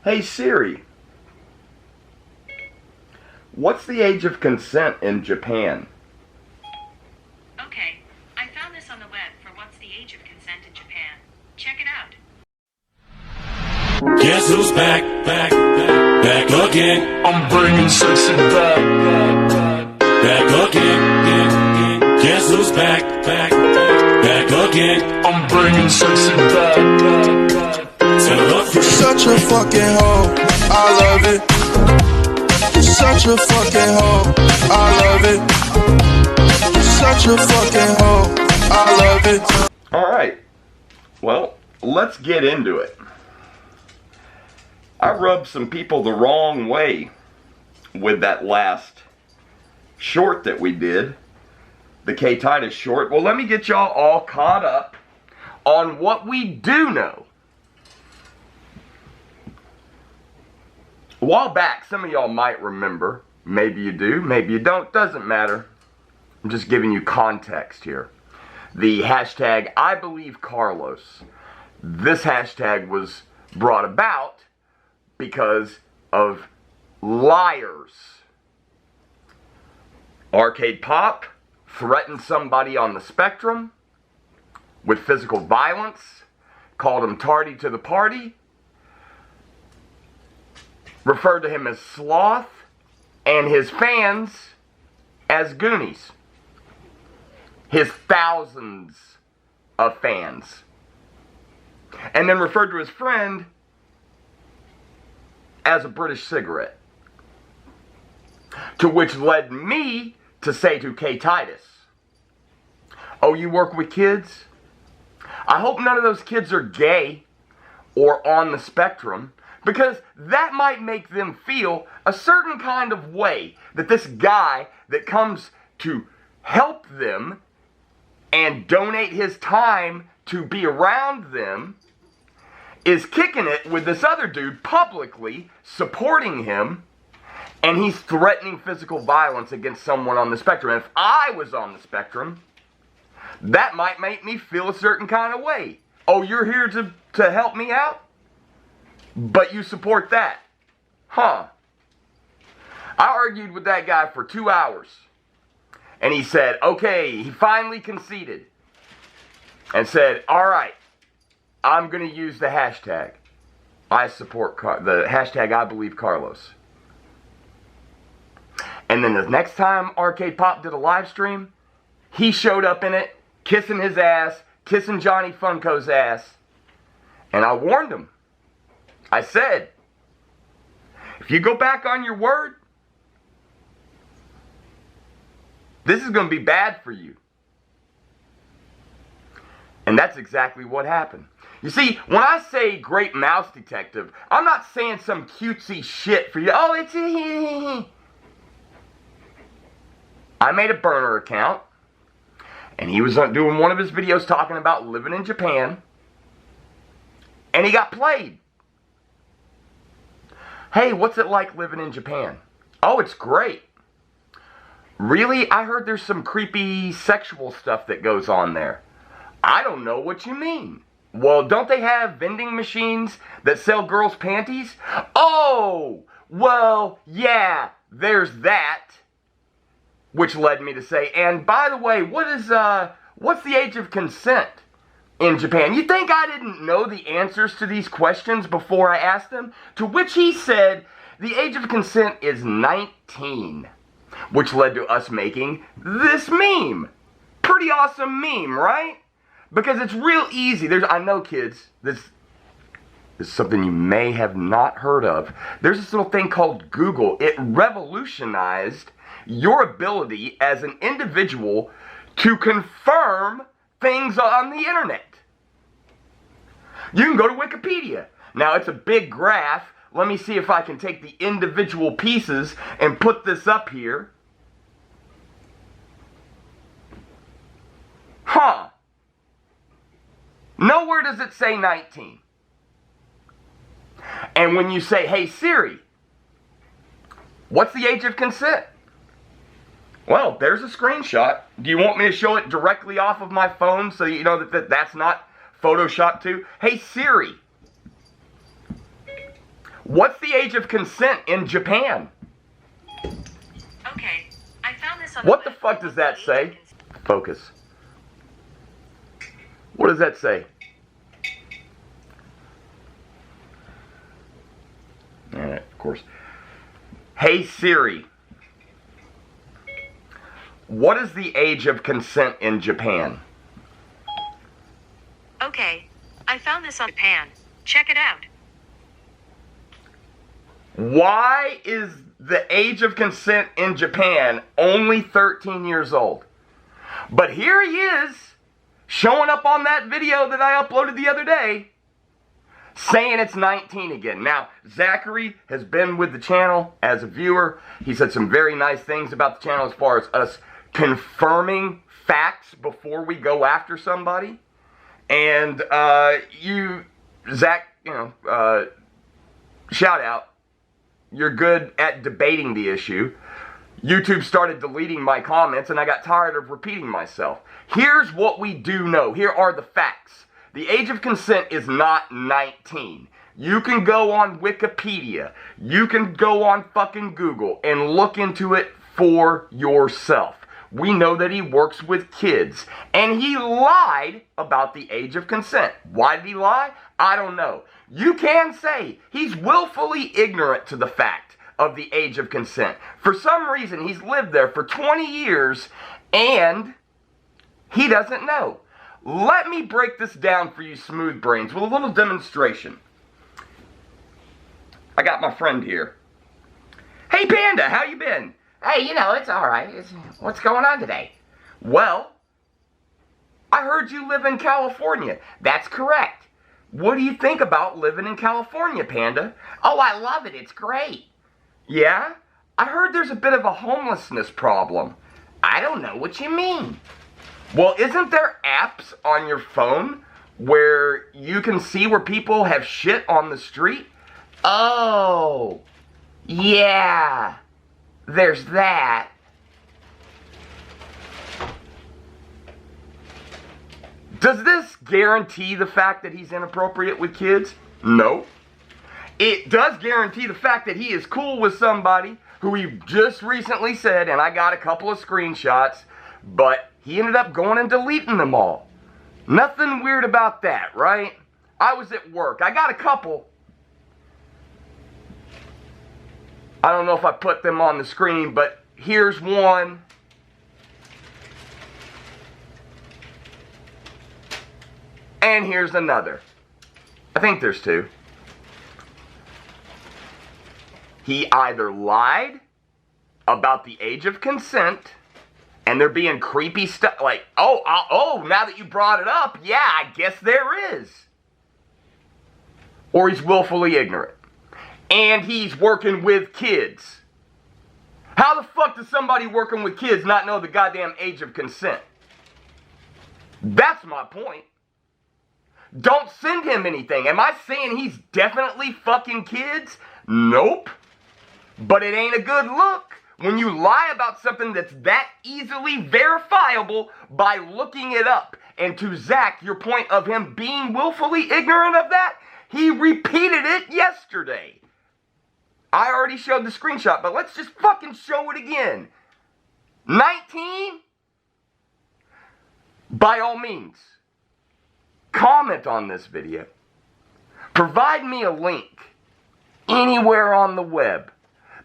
Hey Siri, what's the age of consent in Japan? Okay, I found this on the web for what's the age of consent in Japan. Check it out. Guess who's back again? I'm bringing sexy back again. Guess who's back again? I'm bringing sexy back You're such a fucking hoe, I love it. You're such a fucking hoe, I love it. You're such a fucking hoe, I love it. Alright, well, let's get into it. I rubbed some people the wrong way with that last short that we did, the K Titus short. Well, let me get y'all all caught up on what we do know. A while back, some of y'all might remember, maybe you do, maybe you don't, doesn't matter. I'm just giving you context here. The hashtag I believe Carlos. This hashtag was brought about because of liars. Arcade Pop threatened somebody on the spectrum with physical violence, called him tardy to the party, referred to him as sloth, and his fans as goonies. His thousands of fans. And then referred to his friend as a British cigarette. To which led me to say to K Titus, oh, you work with kids? I hope none of those kids are gay or on the spectrum, because that might make them feel a certain kind of way that this guy that comes to help them and donate his time to be around them is kicking it with this other dude publicly supporting him, and he's threatening physical violence against someone on the spectrum. And if I was on the spectrum, that might make me feel a certain kind of way. Oh, you're here to help me out? But you support that? Huh. I argued with that guy for 2 hours. And he said, okay, he finally conceded. And said, alright, I'm going to use the hashtag. I support the hashtag I believe Carlos. And then the next time Arcade Pop did a live stream, he showed up in it, kissing his ass, kissing Johnny Funko's ass. And I warned him. I said, if you go back on your word, this is going to be bad for you. And that's exactly what happened. You see, when I say great mouse detective, I'm not saying some cutesy shit for you. Oh, it's I made a burner account, and he was doing one of his videos talking about living in Japan, and he got played. Hey, what's it like living in Japan? Oh, it's great. Really? I heard there's some creepy sexual stuff that goes on there. I don't know what you mean. Well, don't they have vending machines that sell girls' panties? Oh, well, yeah, there's that. Which led me to say, and by the way, what's the age of consent in Japan? You think I didn't know the answers to these questions before I asked them? To which he said, the age of consent is 19. Which led to us making this meme. Pretty awesome meme, right? Because it's real easy. I know, kids, this is something you may have not heard of. There's this little thing called Google. It revolutionized your ability as an individual to confirm things on the internet. You can go to Wikipedia. Now, it's a big graph. Let me see if I can take the individual pieces and put this up here. Huh. Nowhere does it say 19. And when you say, hey Siri, what's the age of consent? Well, there's a screenshot. Do you want me to show it directly off of my phone so you know that's not Photoshop too? Hey Siri, What's the age of consent in Japan? Okay, I found this on What the web. fuck does that What's the say? age of consent- Focus. What does that say? Alright, of course. Hey Siri. What is the age of consent in Japan? Okay, I found this on Japan. Check it out. Why is the age of consent in Japan only 13 years old? But here he is, showing up on that video that I uploaded the other day, saying it's 19 again. Now, Zachary has been with the channel as a viewer. He said some very nice things about the channel as far as us confirming facts before we go after somebody. And Zach, shout out. You're good at debating the issue. YouTube started deleting my comments and I got tired of repeating myself. Here's what we do know. Here are the facts. The age of consent is not 19. You can go on Wikipedia. You can go on fucking Google and look into it for yourself. We know that he works with kids. And he lied about the age of consent. Why did he lie? I don't know. You can say he's willfully ignorant to the fact of the age of consent. For some reason, he's lived there for 20 years and he doesn't know. Let me break this down for you smooth brains with a little demonstration. I got my friend here. Hey Panda, how you been? Hey, it's alright. What's going on today? Well, I heard you live in California. That's correct. What do you think about living in California, Panda? Oh, I love it. It's great. Yeah? I heard there's a bit of a homelessness problem. I don't know what you mean. Well, isn't there apps on your phone where you can see where people have shit on the street? Oh, yeah. There's that. Does this guarantee the fact that he's inappropriate with kids? No. It does guarantee the fact that he is cool with somebody who he just recently said, and I got a couple of screenshots, but he ended up going and deleting them all. Nothing weird about that, right? I was at work. I got a couple. I don't know if I put them on the screen, but here's one. And here's another. I think there's two. He either lied about the age of consent, and there being creepy stuff, like, oh, now that you brought it up, yeah, I guess there is. Or he's willfully ignorant. And he's working with kids. How the fuck does somebody working with kids not know the goddamn age of consent? That's my point. Don't send him anything. Am I saying he's definitely fucking kids? Nope. But it ain't a good look when you lie about something that's that easily verifiable by looking it up. And to Zach, your point of him being willfully ignorant of that, he repeated it yesterday. I already showed the screenshot, but let's just fucking show it again. 19? By all means, comment on this video. Provide me a link anywhere on the web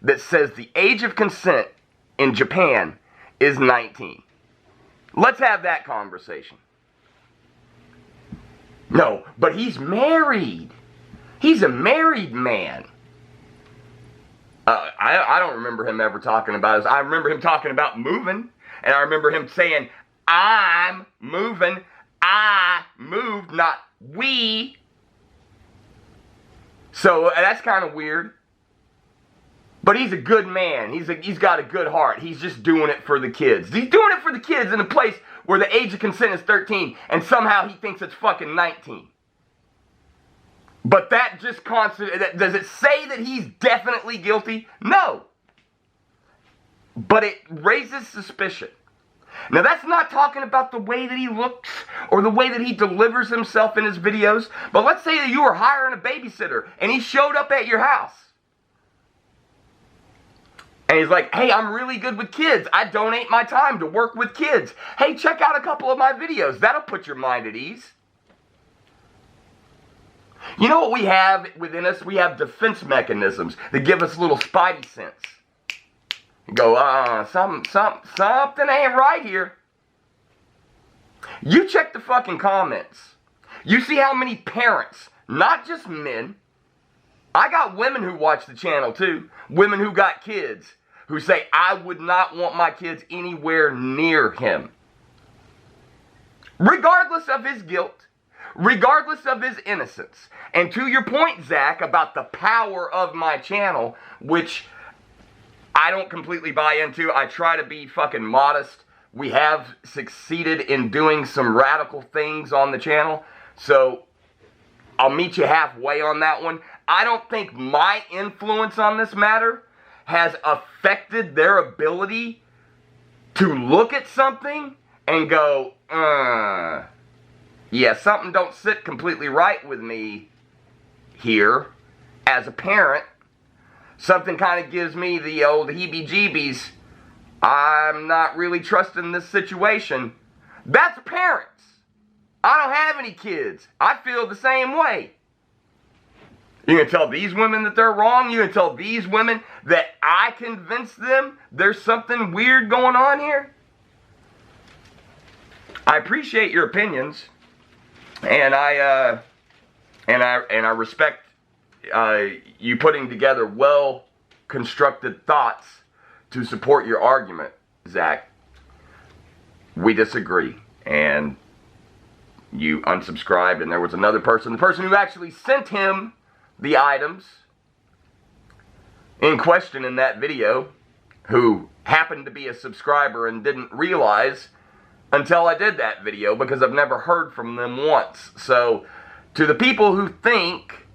that says the age of consent in Japan is 19. Let's have that conversation. No, but he's married. He's a married man. I don't remember him ever talking about this. I remember him talking about moving. And I remember him saying, I'm moving. I moved, not we. So that's kind of weird. But he's a good man. He's got a good heart. He's just doing it for the kids. He's doing it for the kids in a place where the age of consent is 13 and somehow he thinks it's fucking 19. But that just does it say that he's definitely guilty? No. But it raises suspicion. Now, that's not talking about the way that he looks or the way that he delivers himself in his videos, but let's say that you were hiring a babysitter and he showed up at your house. And he's like, hey, I'm really good with kids. I donate my time to work with kids. Hey, check out a couple of my videos. That'll put your mind at ease. You know what we have within us? We have defense mechanisms that give us little spidey sense. You go, something ain't right here. You check the fucking comments. You see how many parents, not just men, I got women who watch the channel too, women who got kids, who say, I would not want my kids anywhere near him. Regardless of his guilt, regardless of his innocence. And to your point, Zach, about the power of my channel, which I don't completely buy into. I try to be fucking modest. We have succeeded in doing some radical things on the channel. So I'll meet you halfway on that one. I don't think my influence on this matter has affected their ability to look at something and go, yeah, something don't sit completely right with me here as a parent. Something kind of gives me the old heebie-jeebies. I'm not really trusting this situation. That's parents. I don't have any kids. I feel the same way. You can tell these women that they're wrong. You can tell these women that I convinced them there's something weird going on here. I appreciate your opinions, and I respect you putting together well-constructed thoughts to support your argument, Zach. We disagree, and you unsubscribed, and there was another person, the person who actually sent him the items in question in that video, who happened to be a subscriber and didn't realize until I did that video, because I've never heard from them once. So, to the people who think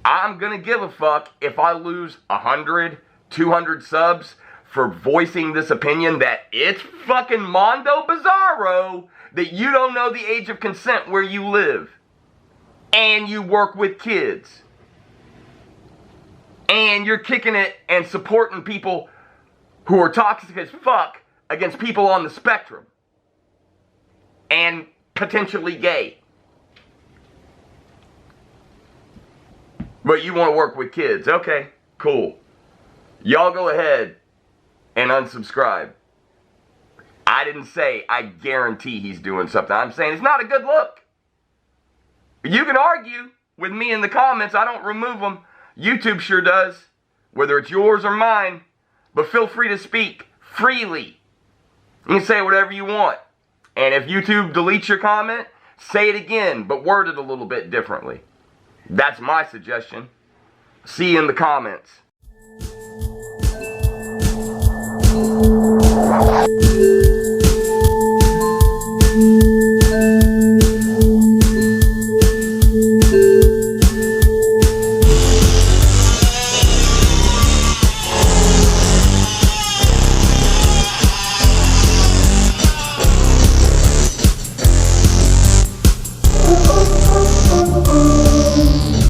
I'm gonna give a fuck if I lose 100, 200 subs for voicing this opinion that it's fucking Mondo Bizarro that you don't know the age of consent where you live, and you work with kids, and you're kicking it and supporting people who are toxic as fuck against people on the spectrum and potentially gay. But you want to work with kids. Okay, cool. Y'all go ahead and unsubscribe. I didn't say I guarantee he's doing something. I'm saying it's not a good look. You can argue with me in the comments. I don't remove them. YouTube sure does. Whether it's yours or mine. But feel free to speak freely. You can say whatever you want. And if YouTube deletes your comment, say it again, but word it a little bit differently. That's my suggestion. See you in the comments.